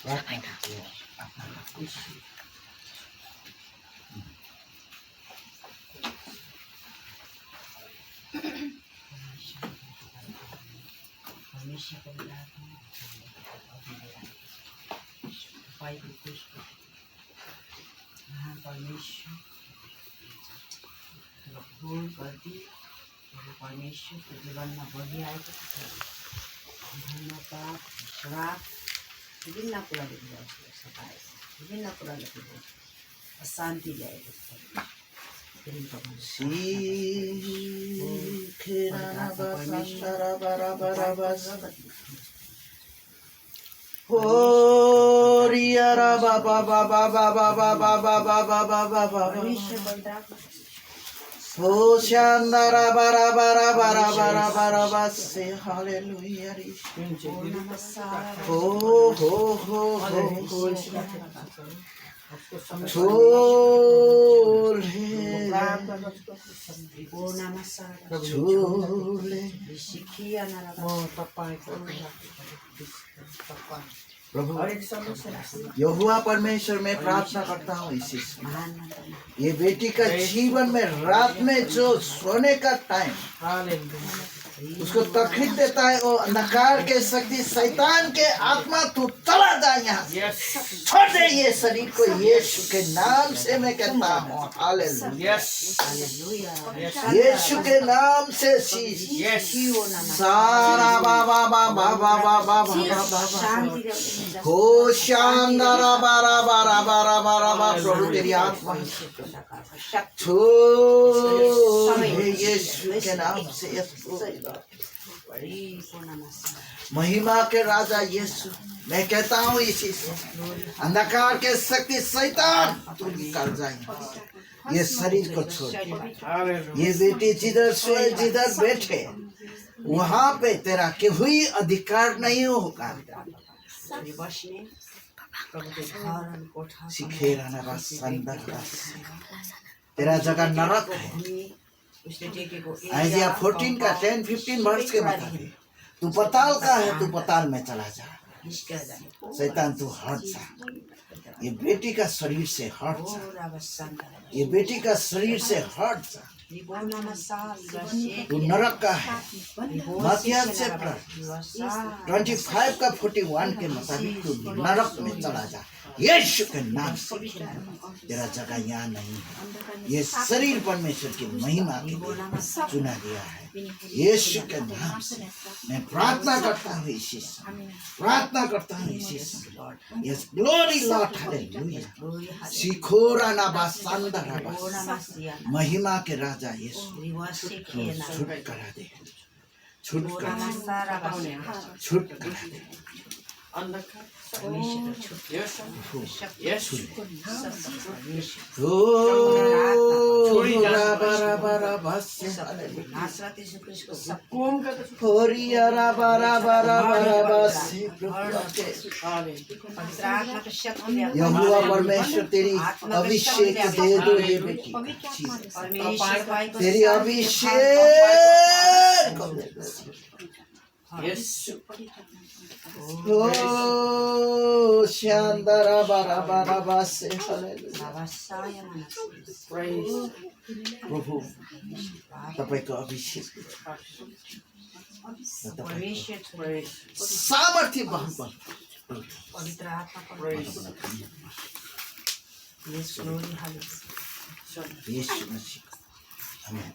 प्रार्थना करते हो अपना खुश भूल गल्ती परमेश्वर को जीवन में बढ़िआएको धन्यवाद श्राप विभिन्न कुराले सताएको विभिन्न कुराले अशान्ति ल्याएको Hoshandara bara bara bara bara bara basse hallelujah ho ho ho ho chole प्रभु यहोवा परमेश्वर में प्रार्थना करता हूँ इसी ये बेटी का जीवन में रात में जो सोने का टाइम उसको तकलीफ देता है वो अंधकार के शक्ति शैतान के आत्मा तू चला जा यहाँ छोड़ दे ये शरीर को यीशु के नाम से मैं कहता हूँ हालेलुया यीशु के नाम से सारा बाबा बाबा बाबा बाबा हो शानदारा बारा बारा बारा बारा बारा प्रभु तेरी आत्मा छोड़ यीशु के नाम से महिमा के राजा यीशु मैं कहता हूँ इसी से अंधकार के शक्ति शैतान तू निकल जाए ये शरीर को छोड़ ये बेटी जिधर सोए जिधर बैठे वहाँ पे तेरा कोई अधिकार नहीं होगा तेरा जगह नरक है आइजिया 14 का 10-15 वर्ष के मुताबिक तू पताल का है तू पताल में चला जा शैतान तू हट जा ये बेटी का शरीर से हट जा ये बेटी का शरीर से हट जा तू नरक का है मत्ती से 25 का 41 के मुताबिक तू नरक में चला जा यीशु के नाम से तेरा जगह यहाँ नहीं है ये शरीर परमेश्वर की महिमा के लिए चुना गया है यीशु के नाम से मैं प्रार्थना करता हूँ इसी से प्रार्थना करता हूँ इसी से यस ग्लोरी लॉर्ड हालेलुया शिखोरा ना बासंदा ना महिमा के राजा यीशु छूट करा दे छूट करा दे यहोवा परमेश्वर तेरी अभिषेक दे दो ये बेटी तेरी अभिषेक Oh, Shandara bara bara basse hallelujah. प्रभु तपाईको अभिषेक सामर्थ्य बहन पवित्र आत्मा यीशु मसीह आमेन